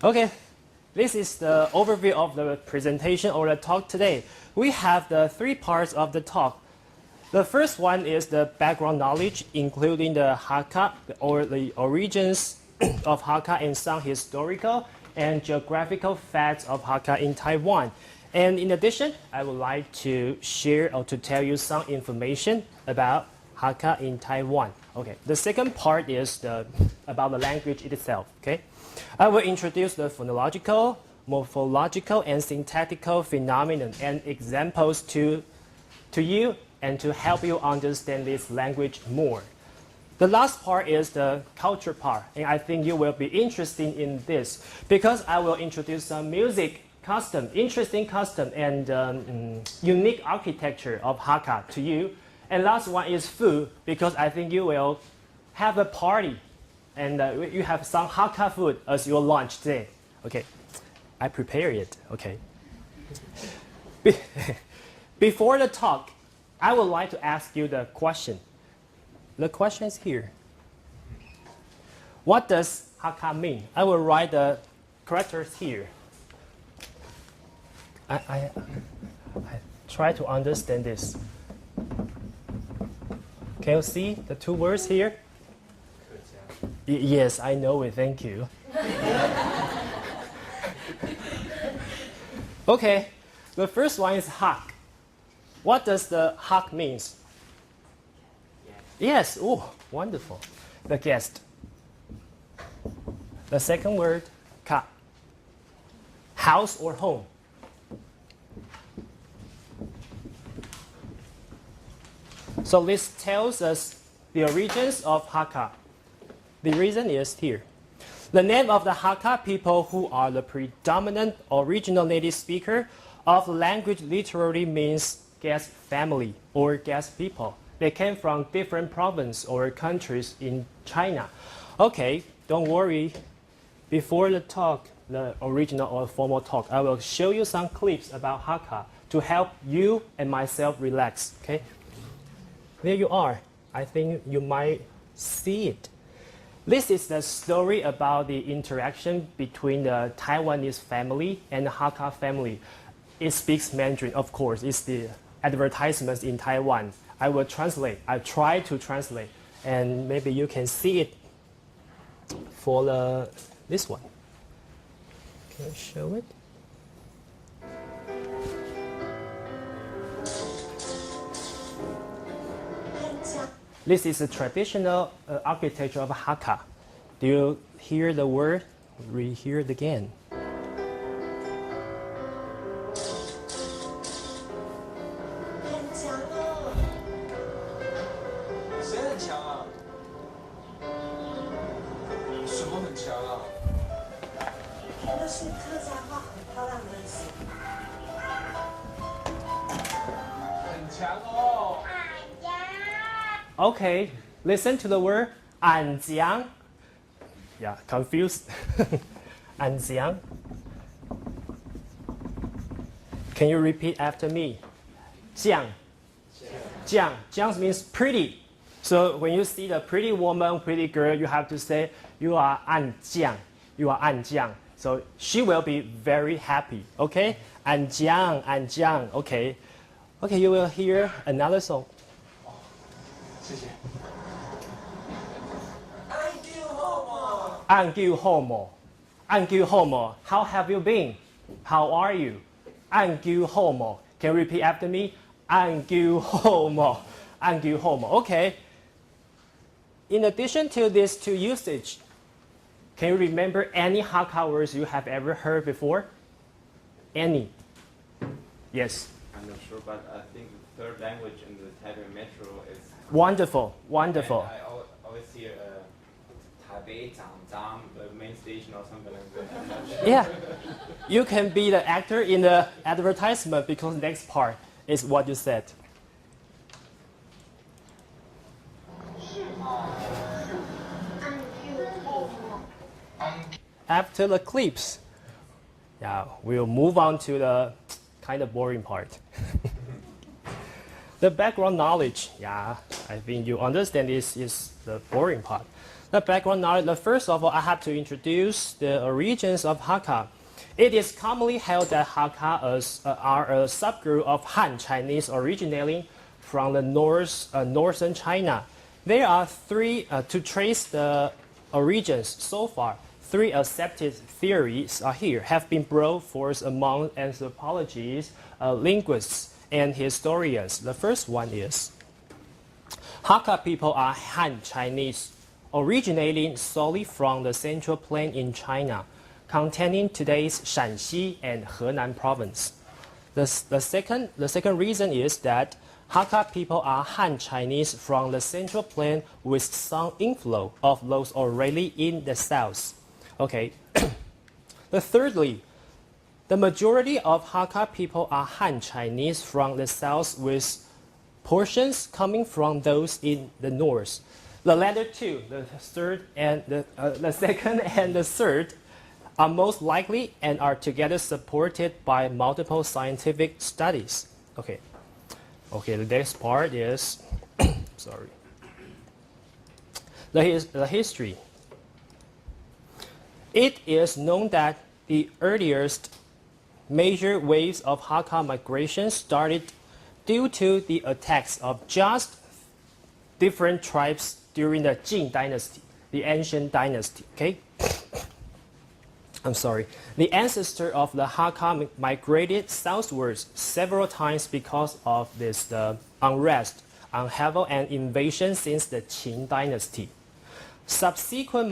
Okay, this is the overview of the presentation or the talk today. We have the 3 parts of the talk. The first one is the background knowledge, including the Hakka or the origins of Hakka and some historical and geographical facts of Hakka in Taiwan. And in addition, I would like to share or to tell you some information about Hakka in Taiwan. Okay, the second part is about the language itself. Okay, I will introduce the phonological, morphological, and syntactical phenomenon and examples to you and to help you understand this language more. The last part is the culture part, and I think you will be interested in this because I will introduce some music custom, interesting custom, and unique architecture of Hakka to you. And last one is food, because I think you will have a party and you have some Hakka food as your lunch today. Okay, I prepare it. Okay. Before the talk, I would like to ask you the question. The question is here. What does Hakka mean? I will write the characters here. I try to understand this. Can you see the 2 words here? Yes, I know it. Thank you. Okay, the first one is hak. What does the hak means? Yes, oh, wonderful. The guest. The second word, ka. House or home. So this tells us the origins of Hakka. The reason is here. The name of the Hakka people who are the predominant original native speaker of the language literally means guest family or guest people. They came from different provinces or countries in China. Okay, don't worry. Before the talk, the original or formal talk, I will show you some clips about Hakka to help you and myself relax. Okay? There you are. I think you might see it. This is the story about the interaction between the Taiwanese family and the Hakka family. It speaks Mandarin, of course. It's the advertisements in Taiwan. I will translate. I try to translate, and maybe you can see it for this one. Can I show it? This is a traditional architecture of Hakka. Do you hear the word? Rehear it again. Okay, listen to the word 安江. Yeah, confused. 安江. Can you repeat after me? 江. 江. Jiang means pretty. So when you see the pretty woman, pretty girl, you have to say you are 安江. You are 安江. So she will be very happy. Okay? 安江, 安江. Okay. Okay, you will hear another song. 谢谢。安久好無，安久好無。How have you been? How are you? 安久好無. Can you repeat after me? 安久好無，安久好無. Okay. In addition to these 2 usage, can you remember any Hakka words you have ever heard before? Any? Yes. I'm not sure, but I think the 3rd language in the Taiwan metro is. Wonderful, wonderful. And I always hear Taipei, Zhang, the main station or something like that. Yeah, you can be the actor in the advertisement because next part is what you said. After the clips, yeah, we'll move on to the kind of boring part. The background knowledge, yeah, I think you understand this is the boring part. The background knowledge, first of all, I have to introduce the origins of Hakka. It is commonly held that Hakka are a subgroup of Han Chinese originating from the northern China. There are three, to trace the origins so far, three accepted theories are here, have been brought forth among anthropologists, linguists, and historians. The first one is Hakka people are Han Chinese, originating solely from the Central Plain in China, containing today's Shanxi and Henan province. The second reason is that Hakka people are Han Chinese from the Central Plain with some inflow of those already in the south. Okay. Thirdly, the majority of Hakka people are Han Chinese from the south with portions coming from those in the north. The latter two, the second and the third, are most likely and are together supported by multiple scientific studies. Okay. Okay, the next part is, sorry, the history. It is known that the earliest major waves of Hakka migration started due to the attacks of just different tribes during the Jin dynasty, the ancient dynasty, okay? I'm sorry. The ancestor of the Hakka migrated southwards several times because of this unrest, upheaval, and invasion since the Qin dynasty. Subsequent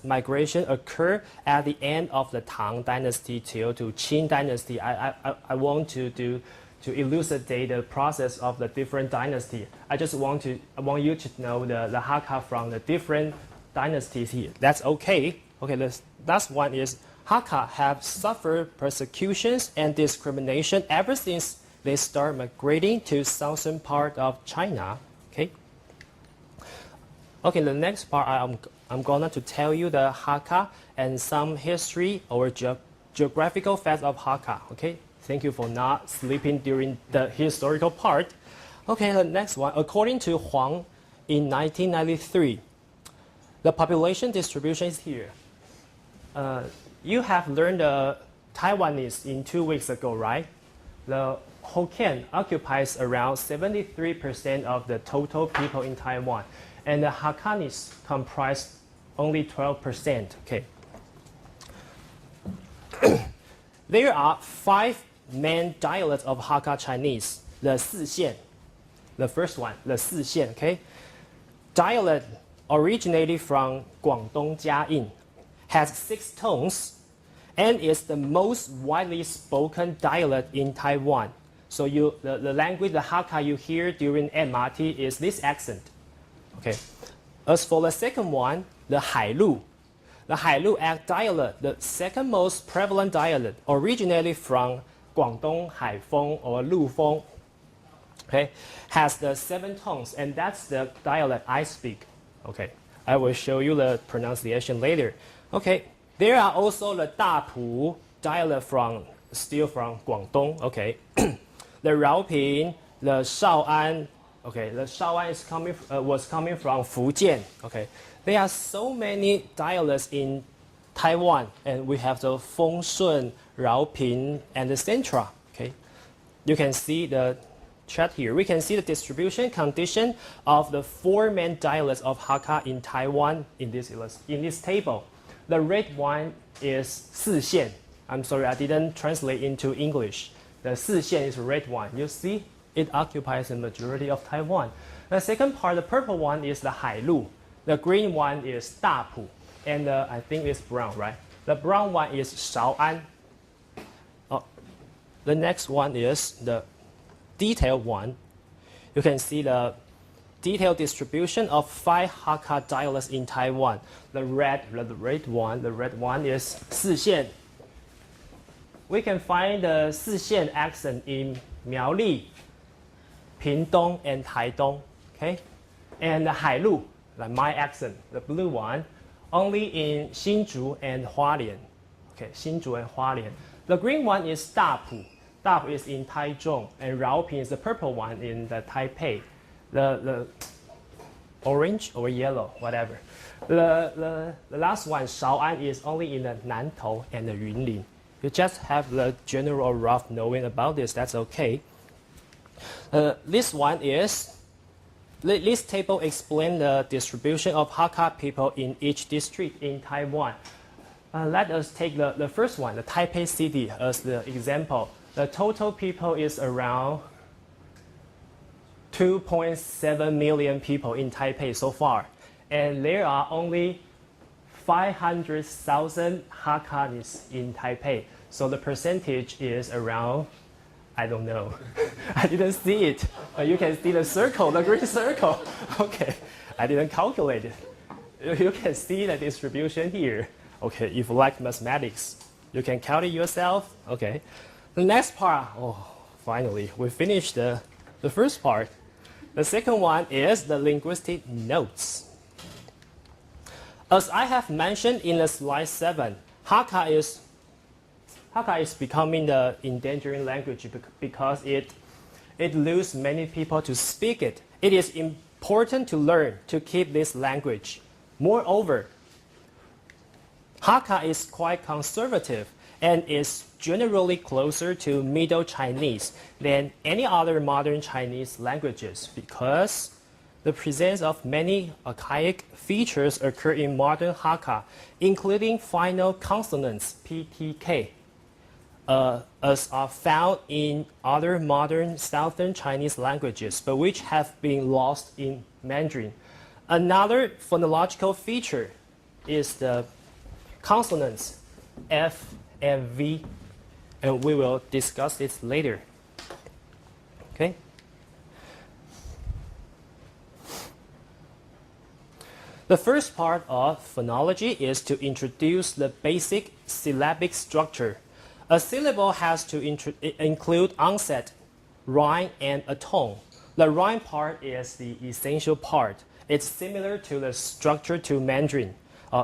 migration occurred at the end of the Tang dynasty till to Qin dynasty. I want to elucidate the process of the different dynasty. I want you to know the Hakka from the different dynasties here. That's okay. Okay, the last one is Hakka have suffered persecutions and discrimination ever since they start migrating to southern part of China. Okay. Okay, the next part I'm gonna to tell you the Hakka and some history or geographical facts of Hakka. Okay, thank you for not sleeping during the historical part. Okay, the next one. According to Huang, in 1993. The population distribution is here. You have learned Taiwanese in 2 weeks ago, right? The Hokkien occupies around 73% of the total people in Taiwan, and the Hakkanese comprise only 12%. Okay. There are 5 main dialects of Hakka Chinese. The Sixian, the first one, the Sixian. Okay, dialect originated from Guangdong Jiayin, has 6 tones, and is the most widely spoken dialect in Taiwan. So the language, the Hakka you hear during MRT is this accent. Okay. As for the second one, the Hailu. The Hailu dialect, the second most prevalent dialect, originated from Guangdong Haifeng or Lufeng. Okay, has the 7 tones, and that's the dialect I speak. Okay, I will show you the pronunciation later. Okay, there are also the Dapu dialect still from Guangdong. Okay, the Raoping, the Shao'an. Okay, the Shao'an was coming from Fujian. Okay, there are so many dialects in Taiwan, and we have the Fengshun, Raoping, and the Centra. Okay, you can see the chart here. We can see the distribution condition of the 4 main dialects of Hakka in Taiwan in this table. The red one is Sixian. I'm sorry, I didn't translate into English. The Sixian is the red one. You see, it occupies the majority of Taiwan. The second part, the purple one, is the Hailu. The green one is Dapu, and I think it's brown, right? The brown one is Shao'an. The next one is the detailed one. You can see the detailed distribution of 5 Hakka dialects in Taiwan. The red one is Sixian. We can find the Sixian accent in Miaoli, Pingdong, and Taidong. Okay, and the Hailu, like my accent, the blue one, only in Hsinchu and Hualien. Okay, Hsinchu and Hualien. The green one is Dapu. Dapu is in Taichung, and Raoping is the purple one in the Taipei. orange or yellow, whatever. The last one, Shao'an, is only in the Nantou and the Yunlin. You just have the general rough knowing about this, that's okay. This one is, this table explains the distribution of Hakka people in each district in Taiwan. Let us take the first one, the Taipei City, as the example. The total people is around 2.7 million people in Taipei so far. And there are only 500,000 Hakkanis in Taipei. So the percentage is around, I don't know. I didn't see it. You can see the circle, the green circle. Okay, I didn't calculate it. You can see the distribution here. Okay, if you like mathematics, you can count it yourself. Okay. The next part, oh, finally, we finished the first part. The second one is the linguistic notes. As I have mentioned in the slide 7, Hakka is becoming the endangering language because it loses many people to speak it. It is important to learn to keep this language. Moreover, Hakka is quite conservative and is generally closer to Middle Chinese than any other modern Chinese languages because the presence of many archaic features occur in modern Hakka, including final consonants, PTK, as are found in other modern Southern Chinese languages, but which have been lost in Mandarin. Another phonological feature is the consonants F and V, and we will discuss this later. Okay? The first part of phonology is to introduce the basic syllabic structure. A syllable has to include onset, rhyme, and a tone. The rhyme part is the essential part. It's similar to the structure to Mandarin.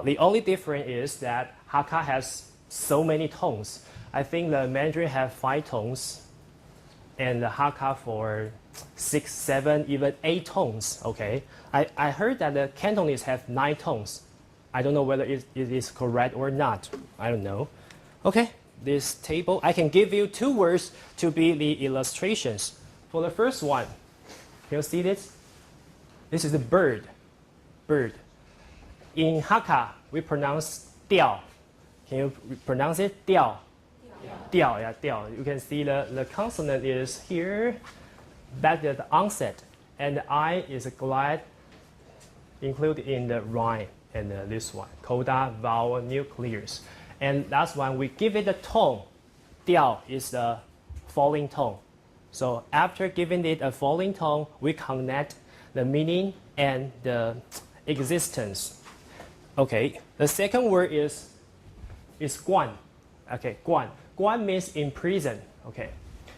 The only difference is that Hakka has so many tones. I think the Mandarin have 5 tones, and the Hakka for 6, 7, even 8 tones. Okay, I heard that the Cantonese have 9 tones. I don't know whether it is correct or not. I don't know. Okay, this table, I can give you 2 words to be the illustrations. For the first one, can you see this? This is a bird. Bird. In Hakka, we pronounce diao. Can you pronounce it? Diao. Diao, yeah, diao. You can see the consonant is here, back at the onset, and the I is a glide included in the rhyme, and this one, coda, vowel, nucleus. And that's when we give it a tone. Diao is the falling tone. So after giving it a falling tone, we connect the meaning and the existence. Okay, the second word is guan. Okay, guan. Guan means in prison. Okay,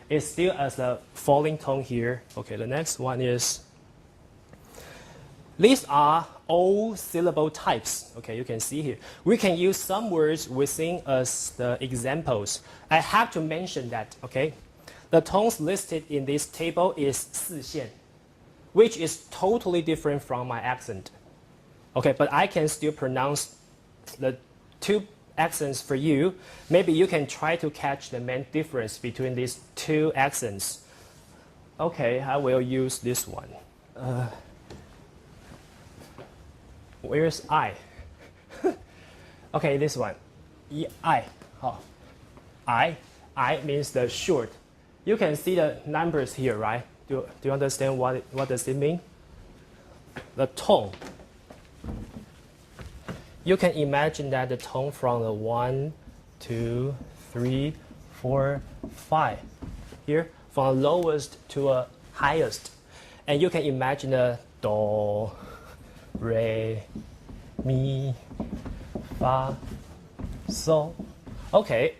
it's still as a falling tone here. Okay, the next one is, these are all syllable types. Okay, you can see here. We can use some words within as the examples. I have to mention that, okay, the tones listed in this table is 四线, which is totally different from my accent. Okay, but I can still pronounce the 2 accents for you. Maybe you can try to catch the main difference between these 2 accents. Okay, I will use this one. Where's I? Okay, this one. I. Oh. I means the short. You can see the numbers here, right? Do you understand what does it mean? The tone. You can imagine that the tone from the 1, 2, 3, 4, 5 here, from the lowest to the highest. And you can imagine the do, re, mi, fa, sol. Okay.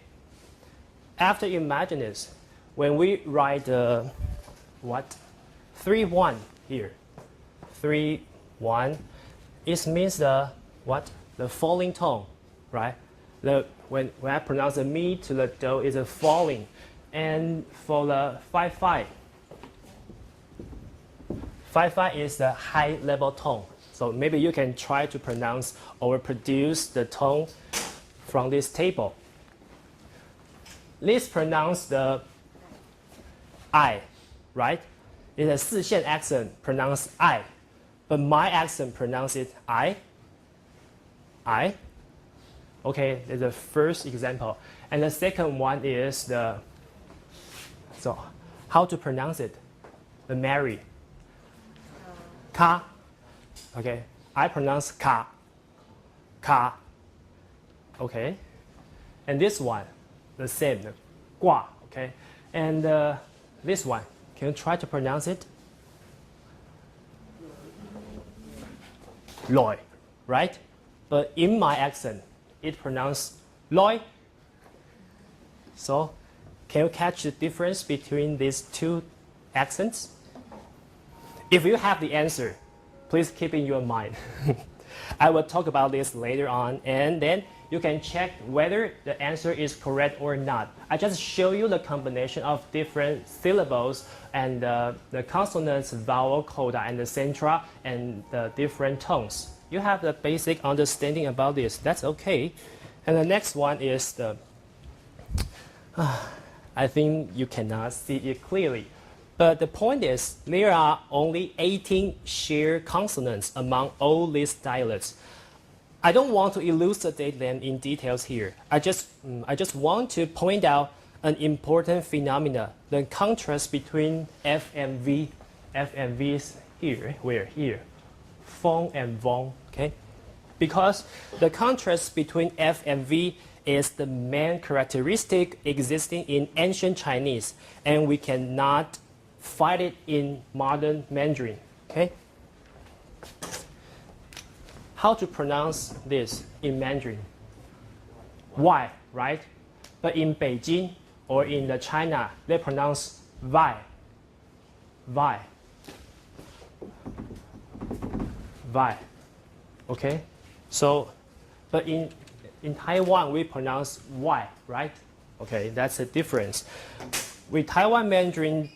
After you imagine this, when we write the 3, 1 here, 3, 1, it means the what? The falling tone, right? When I pronounce the mi to the do is a falling. And for the 5, 5, 5-5 is the high level tone. So maybe you can try to pronounce or produce the tone from this table. Let's pronounce the I, right? It's a 四线 accent, pronounce I. But my accent pronounce it I. Okay, that's the first example. And the second one is so how to pronounce it? The Mary. Ka. Okay, I pronounce ka. Ka. Okay. And this one, the same, the gua. Okay. And this one, can you try to pronounce it? Loy, right? But in my accent, it pronounced loy. So, can you catch the difference between these two accents? If you have the answer, please keep in your mind. I will talk about this later on, and then you can check whether the answer is correct or not. I just show you the combination of different syllables and the consonants, vowel, coda, and the centra, and the different tones. You have the basic understanding about this. That's okay. And the next one is the, I think you cannot see it clearly. But the point is, there are only 18 shared consonants among all these dialects. I don't want to elucidate them in details here. I just want to point out an important phenomena, the contrast between F and V. F and V is here, where? Here. Fong and Vong, okay? Because the contrast between F and V is the main characteristic existing in ancient Chinese, and we cannot find it in modern Mandarin, okay? How to pronounce this in Mandarin? Y, right? But in Beijing or in the China, they pronounce Vi. Vi. Vi. Okay? So, but in Taiwan, we pronounce Y, right? Okay, that's a difference. With Taiwan Mandarin,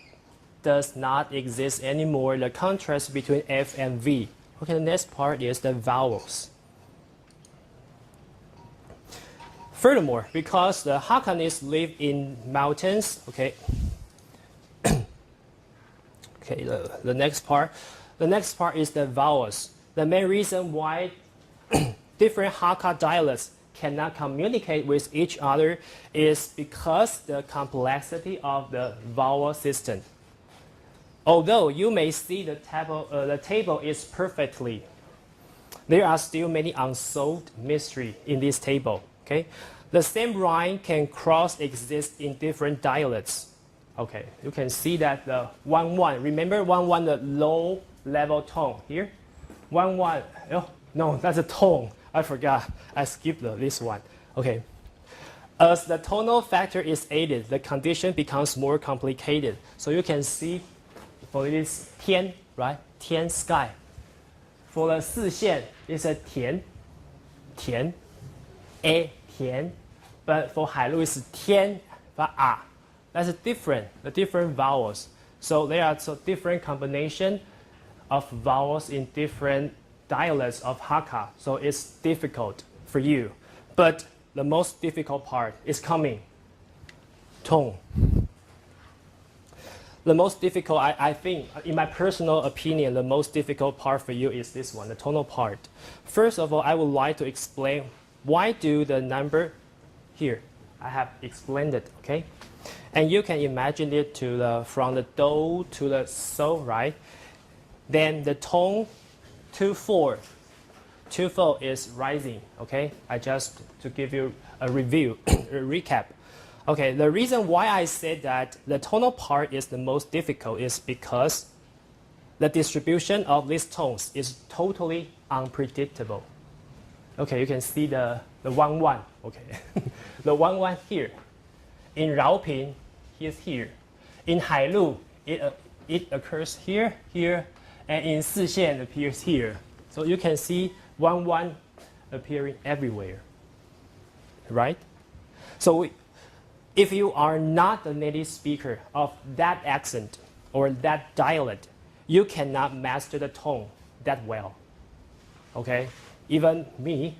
does not exist anymore, the contrast between F and V. Okay, the next part is the vowels. Furthermore, because the Hakkanists live in mountains, okay, okay, the next part is the vowels. The main reason why different Hakka dialects cannot communicate with each other is because the complexity of the vowel system. Although you may see the table is perfectly, there are still many unsolved mysteries in this table. Okay, the same rhyme can cross-exist in different dialects. Okay, you can see that the 1-1. Remember 1-1, the low level tone here. 1-1. Oh no, that's a tone. I forgot. I skipped this one. Okay. As the tonal factor is added, the condition becomes more complicated. So you can see. For this 天, right? 天 sky. For the 四线, it's a 田, 田, a 田. But for 海陆 it's 天, but a. That's different, the different vowels. So there are different combination of vowels in different dialects of Hakka. So it's difficult for you. But the most difficult part is coming. Tone. The most difficult, I think, in my personal opinion, the most difficult part for you is this one, the tonal part. First of all, I would like to explain why do the number here. I have explained it, okay? And you can imagine it from the do to the so, right? Then the tone 2-4. 2-4 is rising, okay? I just to give you a review, a recap. Okay, the reason why I said that the tonal part is the most difficult is because the distribution of these tones is totally unpredictable. Okay, you can see the 1-1, okay. The 1-1 here. In Raoping, it's here. In Hailu, it occurs here, here, and in Sixian it appears here. So you can see 1-1 appearing everywhere, right? So if you are not a native speaker of that accent or that dialect, you cannot master the tone that well. Okay? Even me,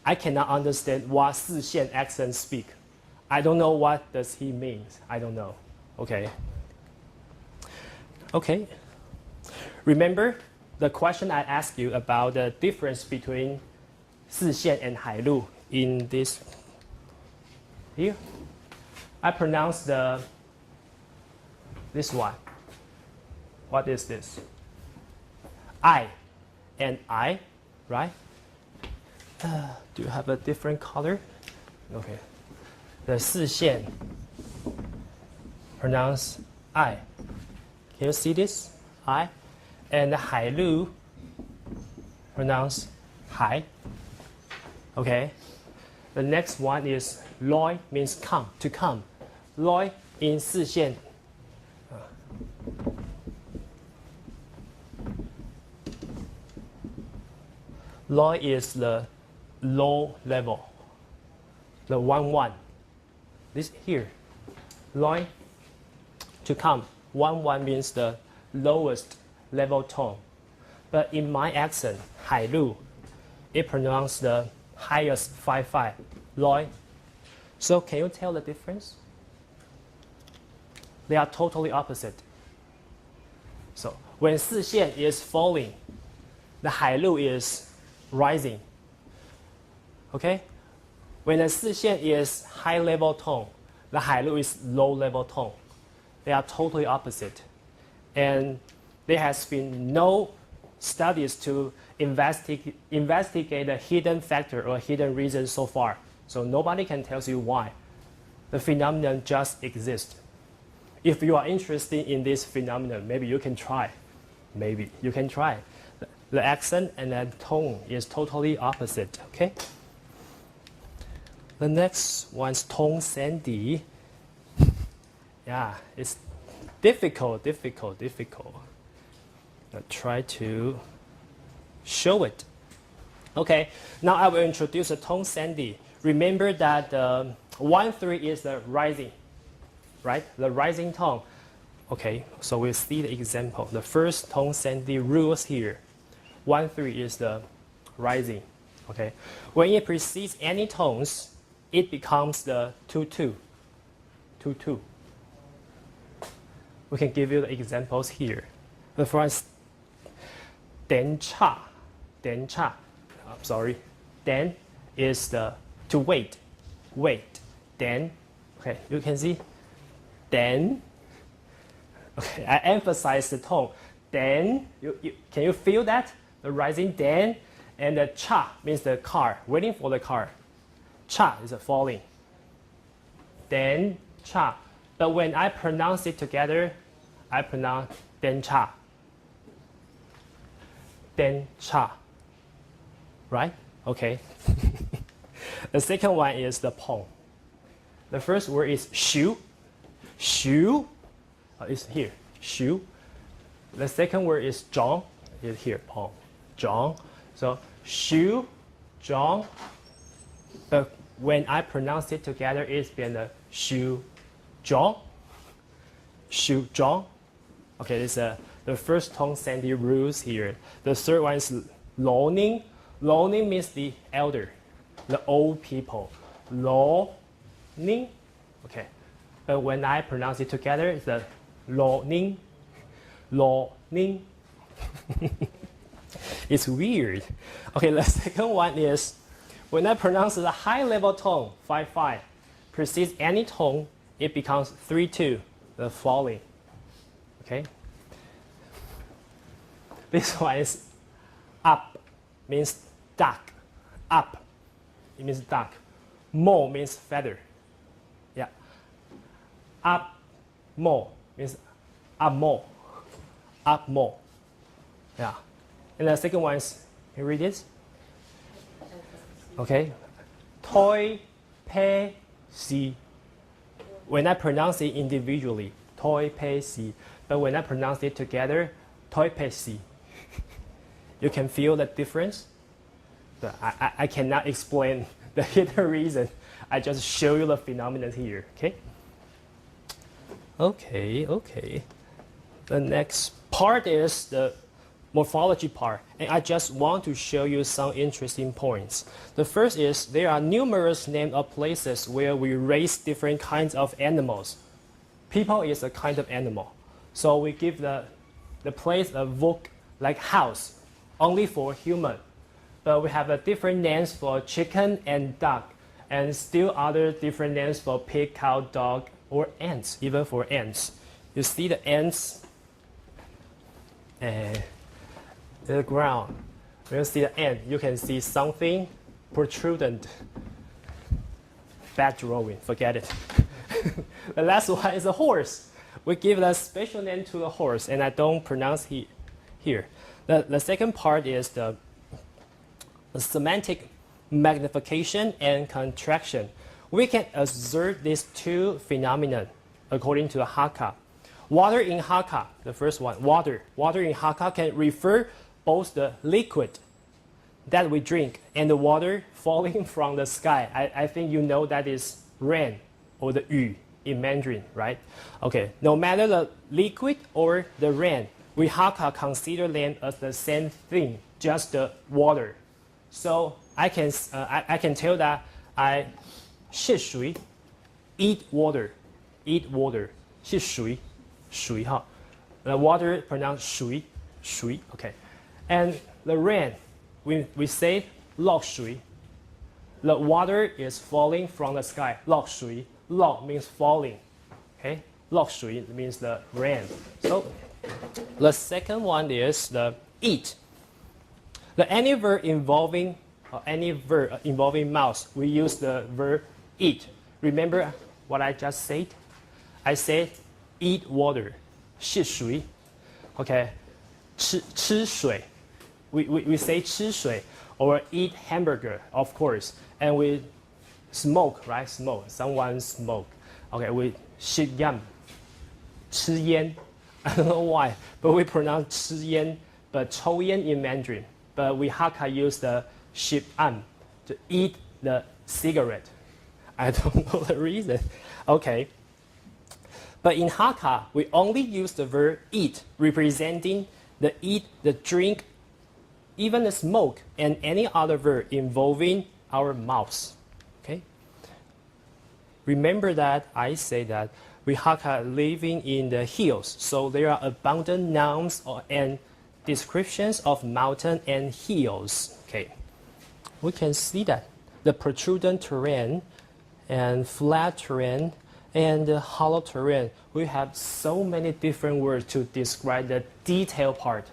I cannot understand what 四线 accent speak. I don't know what does he mean. I don't know. Okay? Okay. Remember the question I asked you about the difference between 四线 and 海陆 in this here? I pronounce this one. What is this? I and I, right? Do you have a different color? Okay. The 四线 pronounce I. Can you see this? I. And the 海陆 pronounce 海. Okay. The next one is 來 means come, to come. 來 in 四线. Lai is the low level, the 1-1. This here, Lai, to come. 1-1 means the lowest level tone. But in my accent, 海陆, it pronounced the highest 5-5, Lai. So can you tell the difference? They are totally opposite. So when 四线 is falling, the 海陆 is rising. Okay? When the 四线 is high level tone, the 海陆 is low level tone. They are totally opposite. And there has been no studies to investigate the hidden factor or hidden reason so far. So nobody can tell you why. The phenomenon just exists. If you are interested in this phenomenon, maybe you can try. Maybe you can try. The accent and the tone is totally opposite, okay? The next one's tone sandy. Yeah, it's difficult. I'll try to show it. Okay, now I will introduce the tone sandy. Remember that 1-3 is the rising, right? The rising tone. Okay, so we'll see the example. The first tone sandy rules here. 1-3 is the rising. Okay, when it precedes any tones, it becomes the 2-2. 2-2. We can give you the examples here. The first, 等差. I'm sorry. 等 is the to wait. Wait. 等. Okay, you can see. 等. Okay, I emphasize the tone. 等. Can you feel that? The rising 等 and the cha means the car, waiting for the car. Cha is a falling. 等 cha. But when I pronounce it together, I pronounce 等cha. 等cha. Right? Okay. The second one is the pong. The first word is ሹ. ሹ is here. ሹ. The second word is 中 is here. Pong. 中. So ሹ 中. But when I pronounce it together, it's been the ሹ 中. ሹ 中. Okay, this is the first tone sandy rules here. The third one is 老年. 老年 means the elder, the old people. 老年. Okay, but when I pronounce it together, it's the 老年. 老年. It's weird. Okay, the second one is when I pronounce the high level tone, 5-5, precedes any tone, it becomes 3-2, the falling. Okay. This one is up, means duck. Up, it means duck. Mo means feather. Yeah. Up, mo means up more. Up more. Yeah. And the second one is, can you read this? Okay. Toi, pe, si. When I pronounce it individually, toi, pe, si. But when I pronounce it together, toi, pe, si. You can feel the difference? I cannot explain the hidden reason. I just show you the phenomenon here, okay? Okay. The next part is the morphology part, and I just want to show you some interesting points. The first is there are numerous names of places where we raise different kinds of animals. People is a kind of animal, so we give the place a vogue like house, only for human. But we have a different names for chicken and duck, and still other different names for pig, cow, dog, or ants, even for ants. You see the ants and the ground. When you see the ant, you can see something protrudent. Bad drawing, forget it. The last one is a horse. We give a special name to the horse, and I don't pronounce here. The second part is the semantic magnification and contraction. We can observe these two phenomena according to the HAKKA. Water in HAKKA, the first one, water. Water in HAKKA can refer both the liquid that we drink and the water falling from the sky. I think you know that is rain or the 雨 in Mandarin, right? Okay, no matter the liquid or the rain, we HAKKA consider them as the same thing, just the water. So I can tell that I 是水 eat water, 是水 水 哈 the water pronounced 水 水 okay, and the rain we say 落水 the water is falling from the sky 落水 落 means falling, okay, 落水 means the rain. So the second one is the eat. Any verb involving mouse, we use the verb eat. Remember what I just said? I said eat water, 吃水 okay, 吃水 we say 吃水 or eat hamburger, of course, and we smoke, right? Smoke, someone smoke. Okay, we 吃烟 吃烟 I don't know why, but we pronounce 吃烟 but 抽烟 in Mandarin, but we HAKKA use the 吸烟 to eat the cigarette. I don't know the reason. Okay. But in HAKKA, we only use the verb eat, representing the eat, the drink, even the smoke, and any other verb involving our mouths. Okay? Remember that I say that we HAKKA living in the hills, so there are abundant nouns and descriptions of mountain and hills. Okay. We can see that the protruding terrain and flat terrain and the hollow terrain, we have so many different words to describe the detailed part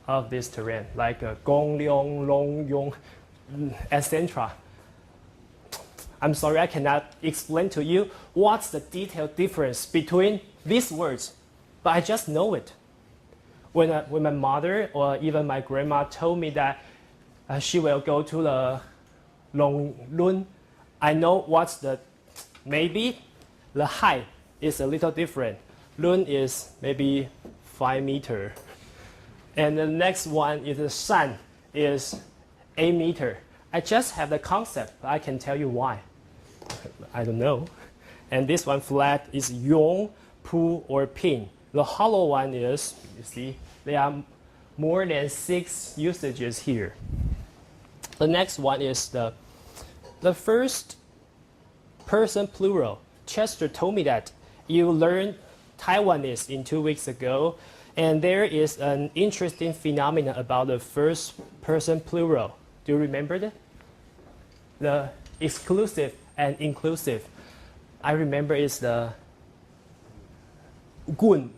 of this terrain, like gong, liong, long, yong, etc. I'm sorry, I cannot explain to you what's the detailed difference between these words, but I just know it. When my mother or even my grandma told me that she will go to the Long Lun, I know what's the, maybe the height is a little different. Lun is maybe 5 meters. And the next one is the Shan is 8 meters. I just have the concept, but I can tell you why. I don't know. And this one flat is Yong, Pu, or Pin. The hollow one is, you see, there are more than 6 usages here. The next one is the first person plural. Chester told me that you learned Taiwanese in 2 weeks ago, and there is an interesting phenomenon about the first person plural. Do you remember that? The exclusive and inclusive. I remember it's the gun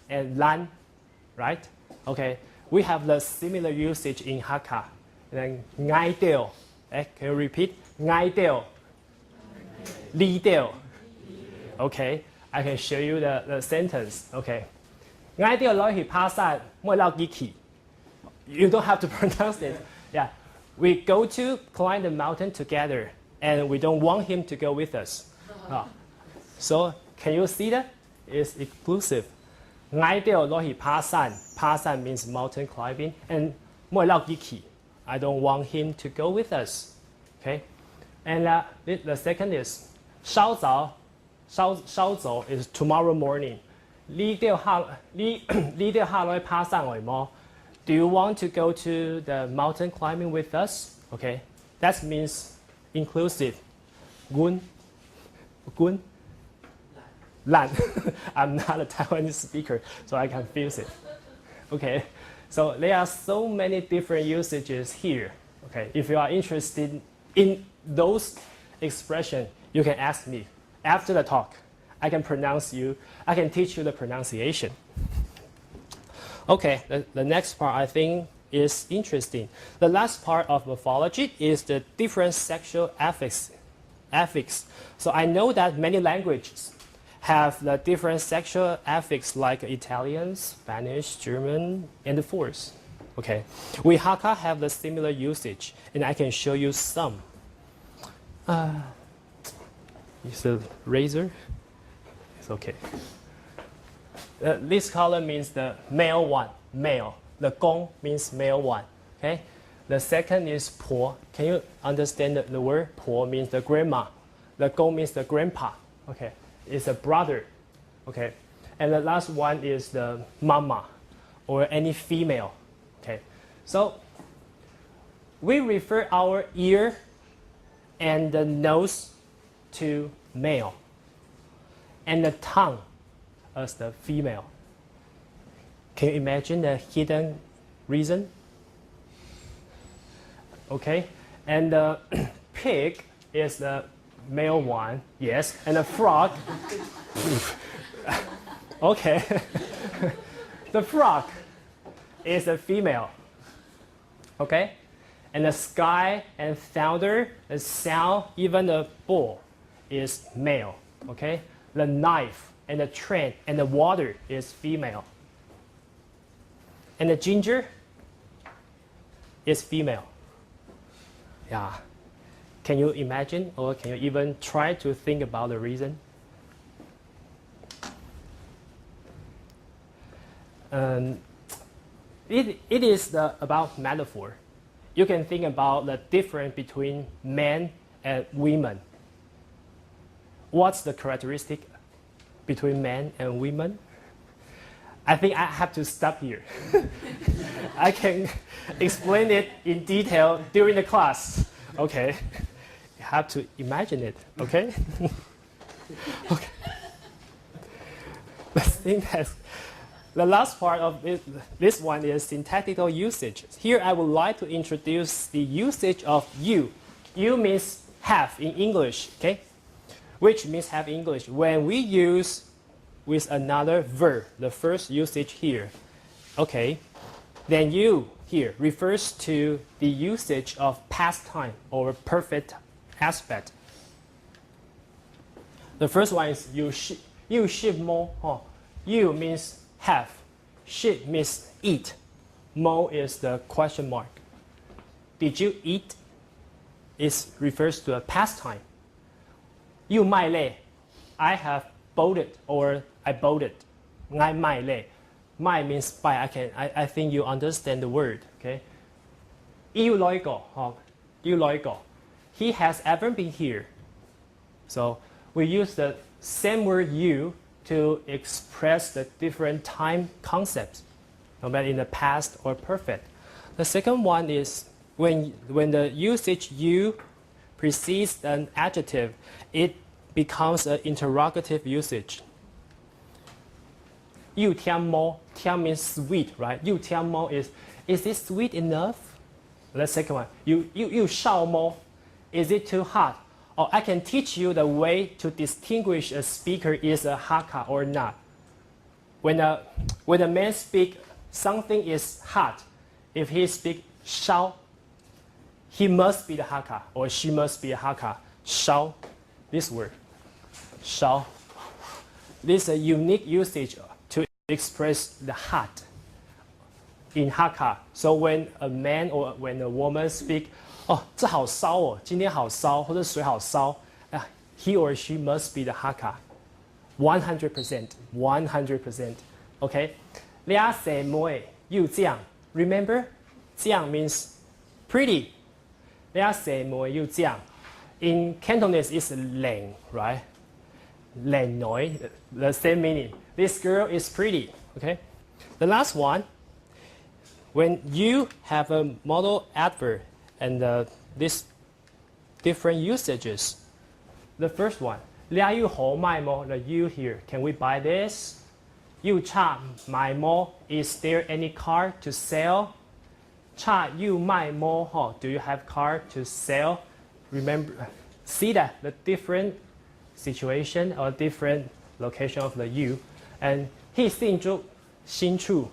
and lan, right? Okay, we have the similar usage in HAKKA. Then ngai deo. Can you repeat? Ngai deo. Li deo. Okay, I can show you the sentence. Okay. Ngai deo lo hi pa san mo lao giki. You don't have to pronounce it. Yeah. We go to climb the mountain together, and we don't want him to go with us. So can you see that? It's exclusive. Ngai deo lo hi pa san. Pa san means mountain climbing, and mo lao giki. I don't want him to go with us. Okay, and the second is 稍早 is tomorrow morning. 呢條下來爬上來麼? Do you want to go to the mountain climbing with us? Okay, that means inclusive. Gun. Lan. I'm not a Taiwanese speaker, so I confuse it. Okay, so there are so many different usages here. Okay, if you are interested in those expressions, you can ask me after the talk. I can teach you the pronunciation. Okay, the next part I think is interesting. The last part of morphology is the different sexual affix. So I know that many languages have the different sexual affix like Italian, Spanish, German, and the force. Okay, we Hakka have the similar usage, and I can show you some. Use a razor. It's okay. This color means the male one, male. The gong means male one. Okay. The second is po. Can you understand the word? Po means the grandma. The gong means the grandpa. Okay. It's a brother. Okay. And the last one is the mama or any female. Okay. So we refer our ear and the nose to male and the tongue as the female. Can you imagine the hidden reason? Okay, and the pig is the male one, yes, and the frog, okay, the frog is the female, okay, and the sky and thunder, the sound, even the bull is male, okay, the knife and the train and the water is female. And the ginger is female. Yeah. Can you imagine or can you even try to think about the reason? It is about metaphor. You can think about the difference between men and women. What's the characteristic between men and women? I think I have to stop here. I can explain it in detail during the class. Okay. You have to imagine it, okay? Okay. Let's think that the last part of this one is syntactical usage. Here I would like to introduce the usage of you. You means have in English, okay? Which means have in English. When we use with another verb, the first usage here, okay, then you here refers to the usage of past time or perfect aspect. The first one is you ship more. You means have, ship means eat, mo is the question mark. Did you eat? It refers to a past time. You 卖累, I have bought it or I bought it. 我卖累. 卖 means buy. I think you understand the word. Okay. You like He has ever been here. So we use the same word you to express the different time concepts, no matter in the past or perfect. The second one is when the usage you precedes an adjective, it becomes an interrogative usage. You tian mo, tian means sweet, right? You tian mo is it sweet enough? The second one, you shao mo, is it too hot? Or I can teach you the way to distinguish a speaker is a Hakka or not. When a man speak, something is hot. If he speak shao, he must be the Hakka or she must be a Hakka. Shao, this word, shao. This is a unique usage to express the hot in Hakka. So when a man or when a woman speak, 哦，这好烧哦，今天好烧，或者水好烧， he or she must be the Hakka. 100%, 100%. Okay? 你阿什么又这样 Remember? 这样 means pretty. 你阿什么又这样 In Cantonese, it's 冷 right? 靚女, the same meaning. This girl is pretty. Okay. The last one, when you have a model adverb and these different usages. The first one, 你要好賣麼? The you here. Can we buy this? 要差賣麼? Is there any car to sell? 差要賣麼? Do you have car to sell? Remember, see that the different situation or different location of the you. And 佢姓朱新處.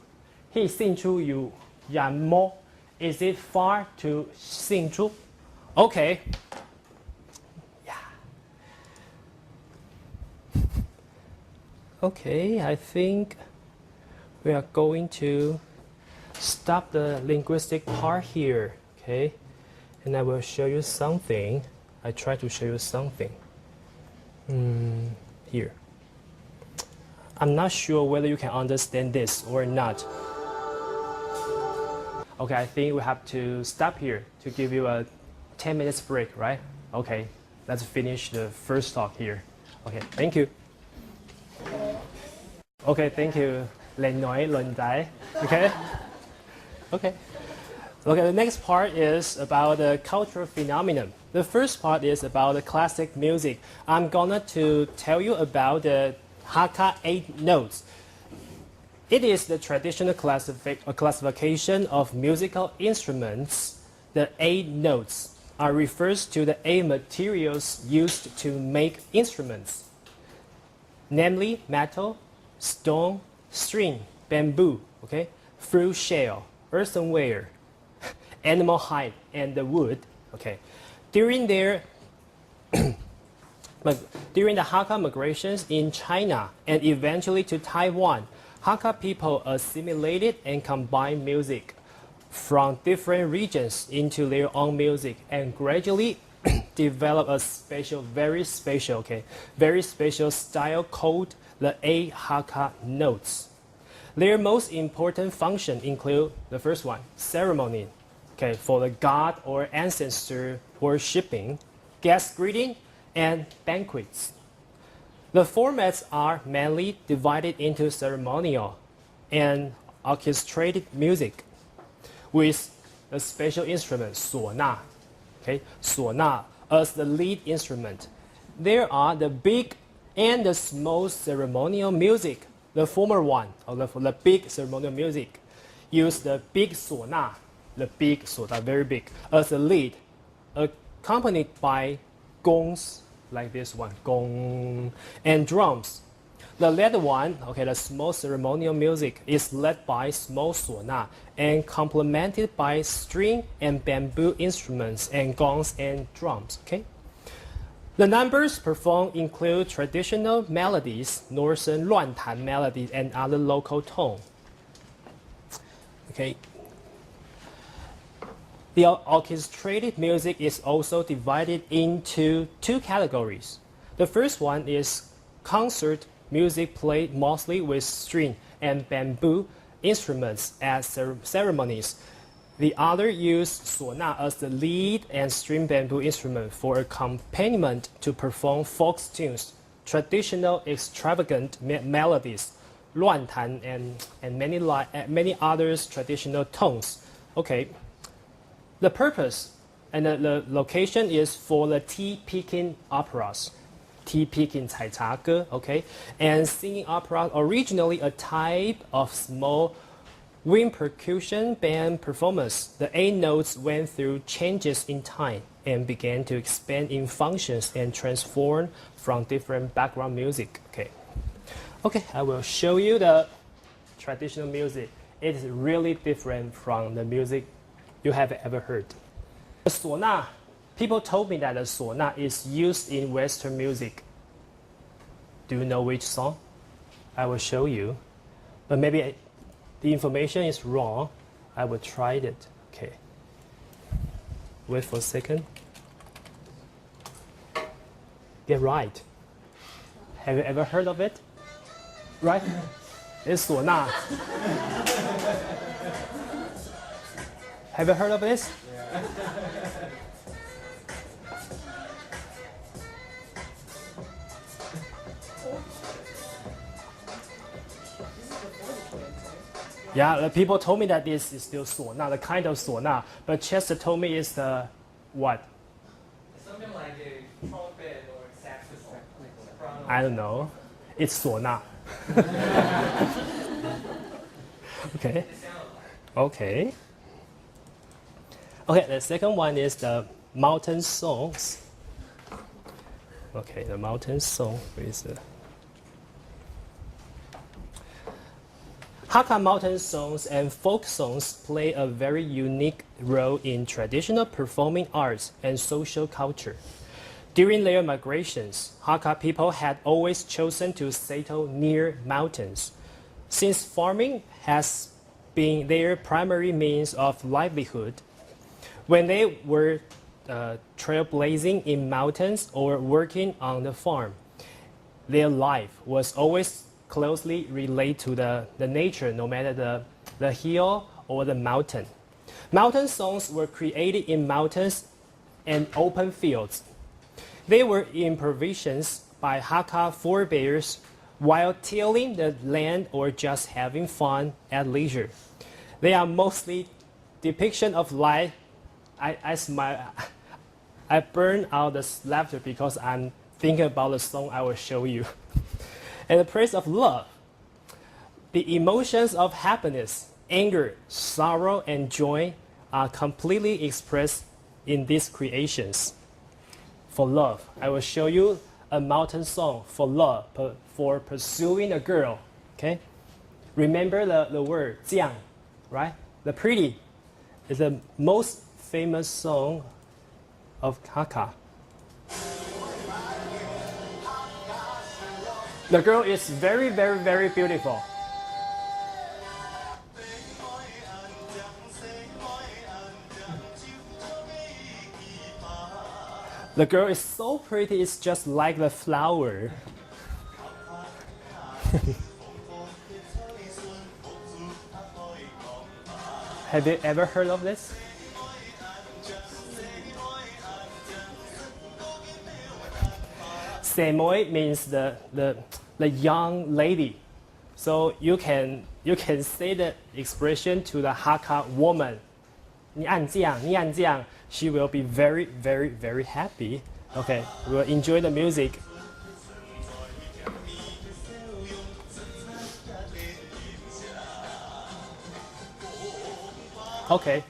佢姓朱有人麼? Is it far to 姓朱? Okay. Yeah. Okay, I think we are going to stop the linguistic part here. Okay, and I will show you something. I try to show you something. Here. I'm not sure whether you can understand this or not. Okay, I think we have to stop here to give you a 10 minutes break, right? Okay, let's finish the first talk here. Okay, thank you. Okay, thank you. Lên nói luận giải. Okay? Okay. Okay, the next part is about the cultural phenomenon. The first part is about the classic music. I'm gonna to tell you about the HAKKA 8 notes. It is the traditional classification of musical instruments. The 8 notes are refers to the 8 materials used to make instruments, namely metal, stone, string, bamboo, okay, fruit shell, earthenware, animal hide, and the wood. Okay, during the Hakka migrations in China and eventually to Taiwan, Hakka people assimilated and combined music from different regions into their own music and gradually developed a very special style called the 8 Hakka notes. Their most important function include the first one, ceremony, okay, for the god or ancestor worshipping, guest greeting, and banquets. The formats are mainly divided into ceremonial and orchestrated music with a special instrument, 唢呐, okay, 唢呐 as the lead instrument. There are the big and the small ceremonial music. The former one, or the big ceremonial music, use the big 唢呐, the big 唢呐, very big, as the lead, accompanied by gongs, like this one, gong, and drums. The latter one, okay, the small ceremonial music, is led by small 唢呐and complemented by string and bamboo instruments and gongs and drums. Okay. The numbers performed include traditional melodies, Northern 乱弹 melodies, and other local tone. Okay. The orchestrated music is also divided into 2 categories. The first one is concert music played mostly with string and bamboo instruments at ceremonies. The other used 唢呐 as the lead and string bamboo instrument for accompaniment to perform folk tunes, traditional extravagant melodies, 乱弹 and many others traditional tones. Okay. The purpose and the location is for the tea picking operas. Tea picking 采茶歌, okay? And singing opera, originally a type of small wind percussion band performance. The 8 notes went through changes in time and began to expand in functions and transform from different background music. Okay. Okay, I will show you the traditional music. It is really different from the music you have ever heard. The 唢呐, people told me that the 唢呐is used in Western music. Do you know which song? I will show you. But maybe the information is wrong. I will try it. Okay. Wait for a second. Get right. Have you ever heard of it? Right? It's 唢呐. Have you heard of this? Yeah. Yeah, the people told me that this is still 唢呐, the kind of 唢呐, but Chester told me it's the what? Something like a trumpet or saxophone. Soprano. I don't know. It's 唢呐. Okay. It sounds like. Okay. Okay, the second one is the mountain songs. Okay, the mountain song is the Hakka mountain songs and folk songs play a very unique role in traditional performing arts and social culture. During their migrations, Hakka people had always chosen to settle near mountains. Since farming has been their primary means of livelihood, when they were trailblazing in mountains or working on the farm, their life was always closely related to the nature, no matter the hill or the mountain. Mountain songs were created in mountains and open fields. They were improvisations by Hakka forebears while tilling the land or just having fun at leisure. They are mostly depiction of life. I smile. I burn out the laughter because I'm thinking about the song I will show you. And the praise of love. The emotions of happiness, anger, sorrow, and joy are completely expressed in these creations. For love, I will show you a mountain song for love, for pursuing a girl. Okay? Remember the word 这样, right? The pretty is the most famous song of Hakka. The girl is very, very, very beautiful. The girl is so pretty, it's just like the flower. Have you ever heard of this? Semoy means the young lady. So you can say the expression to the Hakka woman. 你按这样, 你按这样, she will be very, very, very happy. Okay, we will enjoy the music. Okay,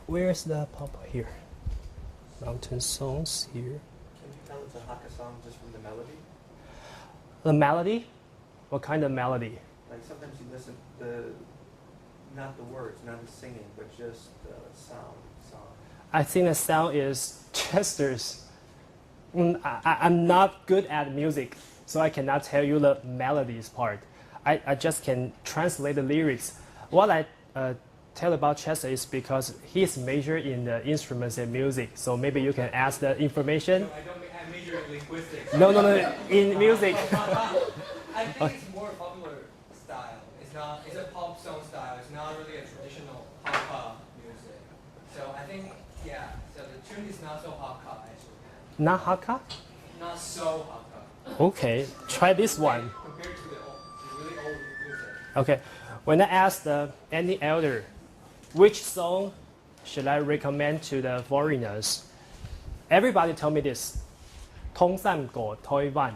where's the pop here? Mountain songs here. Can you tell it's a Hakka song just from the melody? The melody? What kind of melody? Like sometimes you listen not the words, not the singing, but just the sound. I think the sound is Chester's. I'm not good at music, so I cannot tell you the melodies part. I just can translate the lyrics. What I tell about Chester is because he's majored in the instruments and music, so maybe you can ask the information. No, I major in linguistics. No, in music. I think it's more popular style. It's a pop song style. It's not really a traditional Hakka music. So I think, yeah, so the tune is not so Hakka actually. Not Hakka? Not so Hakka. Okay, try this one. Compared to the really old music. Okay, when I ask any elder, which song should I recommend to the foreigners? Everybody told me this. 通山過台灣.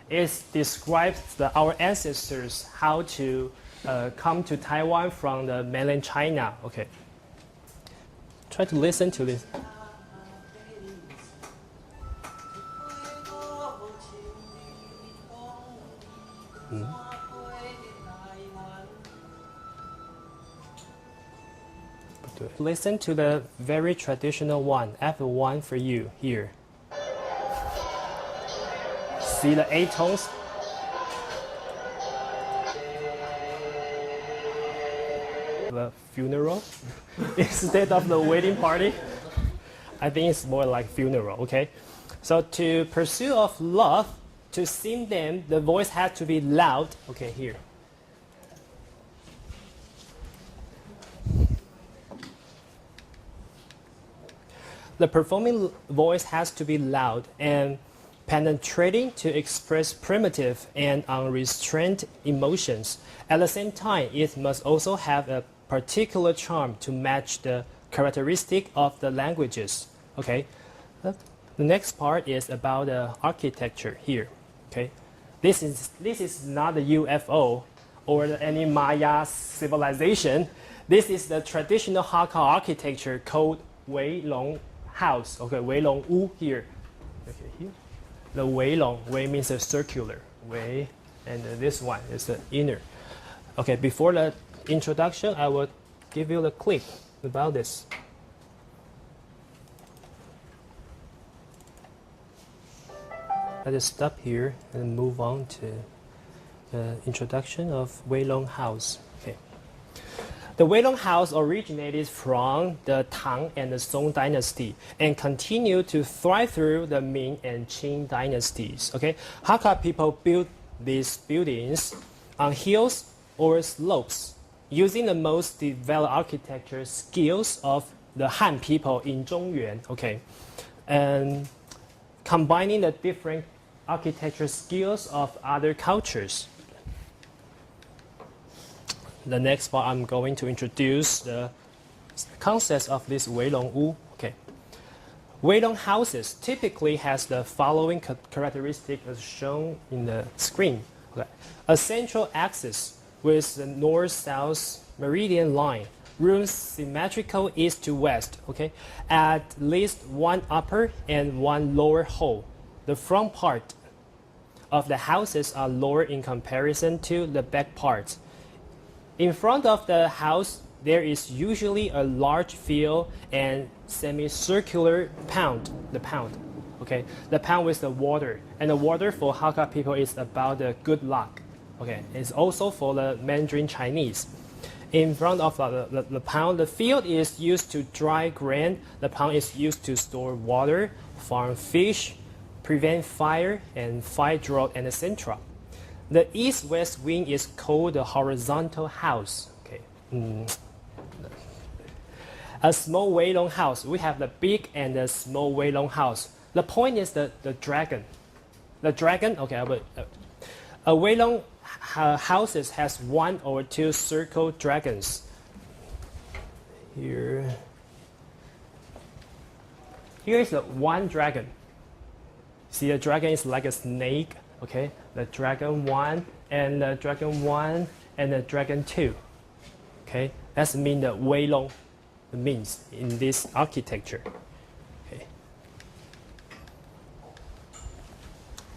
It describes our ancestors how to come to Taiwan from the mainland China. Okay. Try to listen to this. Listen to the very traditional one. I have one for you here. See the 8 tones? The funeral instead of the wedding party. I think it's more like funeral, okay? So to pursue of love, to sing them, the voice has to be loud. Okay, here. The performing voice has to be loud, and penetrating to express primitive and unrestrained emotions. At the same time, it must also have a particular charm to match the characteristic of the languages. Okay, the next part is about the architecture here. Okay, this is not a UFO or any Maya civilization. This is the traditional Hakka architecture called Weilong House. Okay, Weilong Wu here. Okay, here. The Weilong, Wei means a circular, Wei, and this one is the inner. Okay, before the introduction, I will give you the clip about this. Let us stop here and move on to the introduction of Weilong House. Okay. The Weilong House originated from the Tang and the Song dynasty and continued to thrive through the Ming and Qing dynasties. Okay, Hakka people built these buildings on hills or slopes using the most developed architecture skills of the Han people in Zhongyuan. Okay, and combining the different architecture skills of other cultures. The next part, I'm going to introduce the concepts of this Weilong Wu. Okay. Weilong houses typically has the following characteristic as shown in the screen. Okay. A central axis with the north-south meridian line, rooms symmetrical east to west. Okay. At least one upper and one lower hall. The front part of the houses are lower in comparison to the back parts. In front of the house, there is usually a large field and semicircular pond, the pond. Okay, the pond with the water. And the water for Hakka people is about the good luck. Okay, it's also for the Mandarin Chinese. In front of the pond, the field is used to dry grain. The pond is used to store water, farm fish, prevent fire and fight drought, and etc. The east-west wing is called the horizontal house. Okay. A small Weilong house. We have the big and the small Weilong house. The point is the dragon. The dragon, okay, a Weilong houses has one or two circle dragons. Here is the one dragon. See, the dragon is like a snake. Okay, the dragon 1 and the dragon 1 and the dragon 2. Okay, that's mean the Weilong means in this architecture. Okay.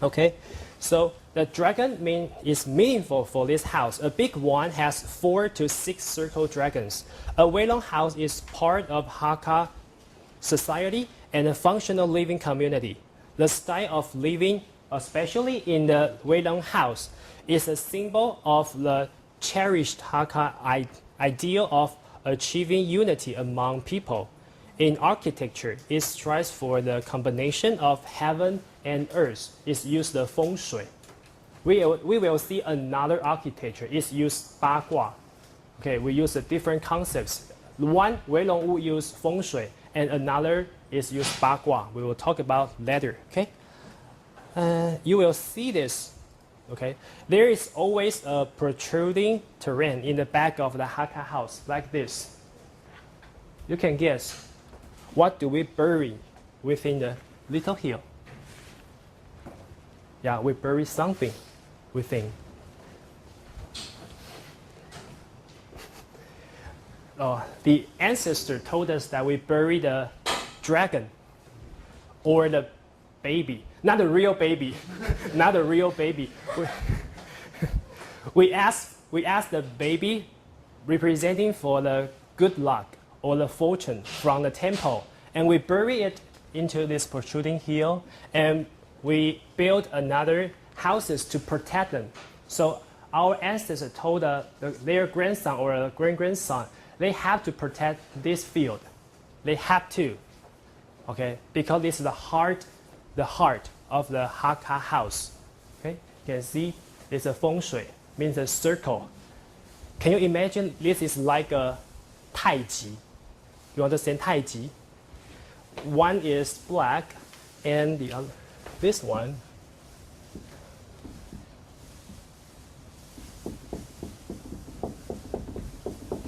Okay, so the dragon is meaningful for this house. A big one has 4 to 6 circle dragons. A Weilong house is part of Hakka society and a functional living community. The style of living, especially in the Weilong house, is a symbol of the cherished Hakka ideal of achieving unity among people. In architecture, it strives for the combination of heaven and earth. It's used the feng shui. We will see another architecture. It's used bagua. Okay, we use the different concepts. One Weilong Wu use feng shui, and another is used bagua. We will talk about later. Okay. You will see this. Okay, there is always a protruding terrain in the back of the Hakka house, like this. You can guess, what do we bury within the little hill? Yeah, we bury something within. The ancestor told us that we bury the dragon or the baby. Not a real baby, not a real baby. We ask the baby representing for the good luck or the fortune from the temple, and we bury it into this protruding hill, and we build another houses to protect them. So our ancestors told their grandson or great-grandson, they have to protect this field. They have to, okay, because this is the heart of the Hakka house. Okay, you can see it's a feng shui, means a circle. Can you imagine this is like a Tai Chi? You understand Tai Chi? One is black and the other. this one.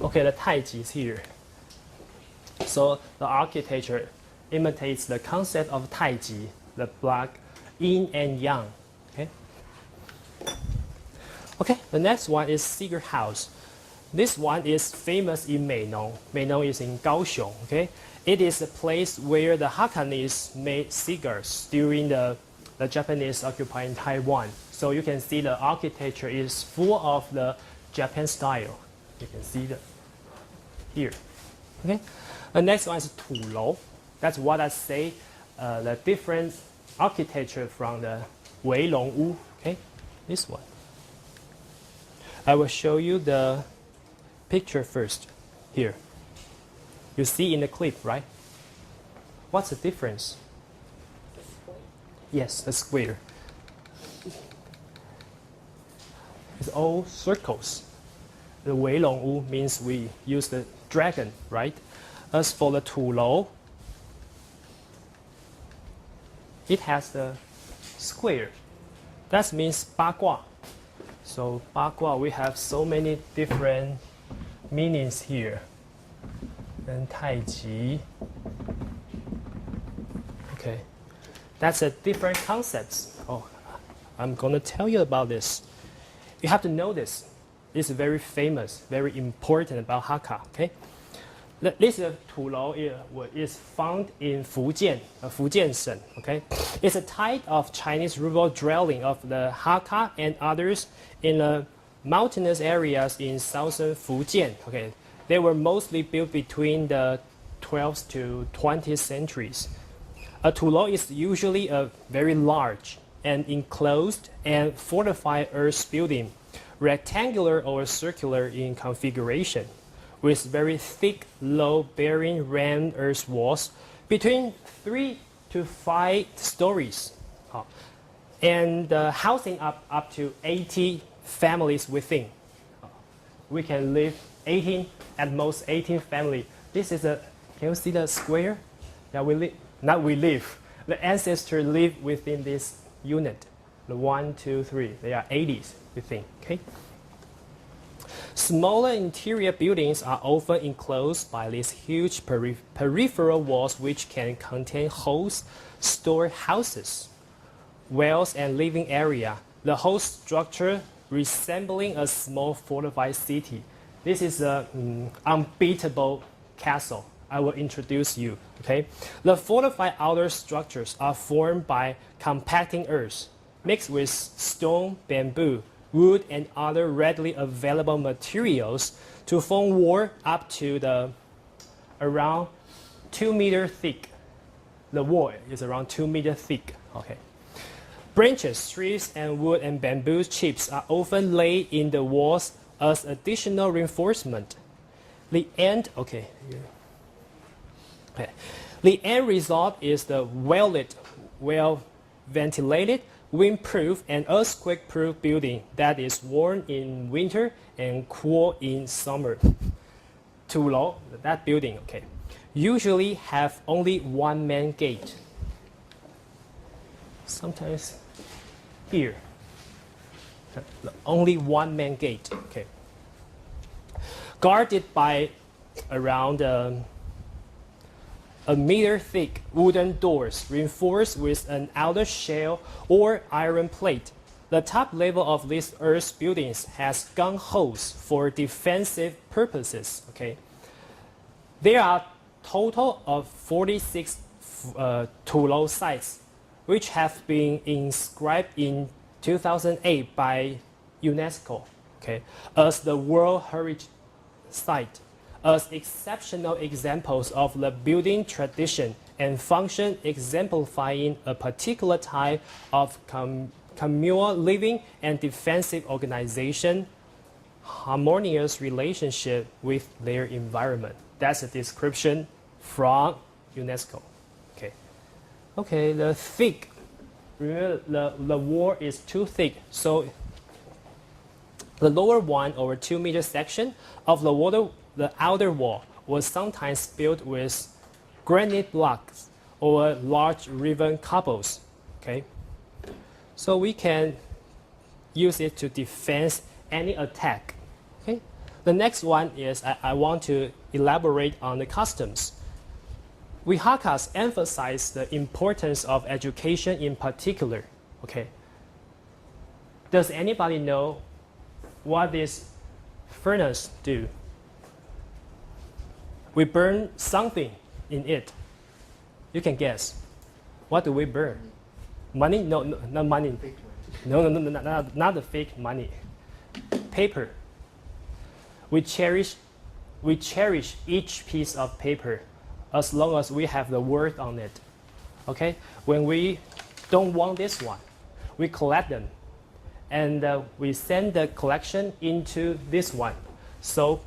Okay, the Taiji is here. So the architecture imitates the concept of Taiji, the black yin and yang. Okay. Okay, the next one is Cigar House. This one is famous in Meinong. Meinong is in Kaohsiung. Okay, it is a place where the Hakkanese made cigars during the Japanese occupying Taiwan. So you can see the architecture is full of the Japan style. You can see that here. Okay, the next one is Tulou. That's what I say. The different architecture from the Weilong Wu. Okay, this one. I will show you the picture first. Here. You see in the clip, right? What's the difference? Yes, the square. It's all circles. The Weilong Wu means we use the dragon, right? As for the Tulou, it has the square. That means 八卦. So 八卦, we have so many different meanings here. And Taiji. Okay, that's a different concepts. Oh, I'm gonna tell you about this. You have to know this. It's very famous, very important about Hakka. Okay, this Tulou is found in Fujian, Fujian-shen. Okay, it's a type of Chinese rural dwelling of the Hakka and others in the mountainous areas in southern Fujian. Okay, they were mostly built between the 12th to 20th centuries. A Tulou is usually a very large and enclosed and fortified earth building, rectangular or circular in configuration, with very thick, load-bearing rammed earth walls between 3 to 5 stories, and housing up to 80 families within. We can live 18, at most 18 family. This is a, can you see the square? Yeah, we live, not we live. The ancestors live within this unit. The 1, 2, 3, they are 80s within, okay? Smaller interior buildings are often enclosed by these huge peripheral walls which can contain halls, storehouses, wells, and living area. The whole structure resembling a small fortified city. This is an unbeatable castle. I will introduce you. Okay? The fortified outer structures are formed by compacting earth, mixed with stone, bamboo, wood, and other readily available materials to form wall up to the around 2 meters thick. The wall is around 2 meters thick. Okay. Branches, trees, and wood and bamboo chips are often laid in the walls as additional reinforcement. The end, okay. The end result is the well-lit, well-ventilated, windproof, and earthquake-proof building that is warm in winter and cool in summer. Tulou, that building, okay, usually have only one main gate. Sometimes here, only one main gate, okay. Guarded by around a meter thick wooden doors reinforced with an outer shell or iron plate. The top level of these earth buildings has gun holes for defensive purposes. Okay, there are total of 46 Tulou sites, which have been inscribed in 2008 by UNESCO, okay, as the World Heritage Site, as exceptional examples of the building tradition and function exemplifying a particular type of communal living and defensive organization, harmonious relationship with their environment. That's a description from UNESCO. Okay, okay. The thick, remember the wall is too thick, so the lower 1 or 2 meter section of the water. The outer wall was sometimes built with granite blocks or large riven cobbles. Okay, So we can use it to defend any attack. Okay? The next one is I want to elaborate on the customs. We Hakkas emphasize the importance of education in particular. Okay. Does anybody know what this furnace do? We burn something in it. You can guess. What do we burn? Money? No, not money. No, not the fake money. Paper. We cherish each piece of paper as long as we have the word on it. Okay? When we don't want this one, we collect them. And we send the collection into this one. So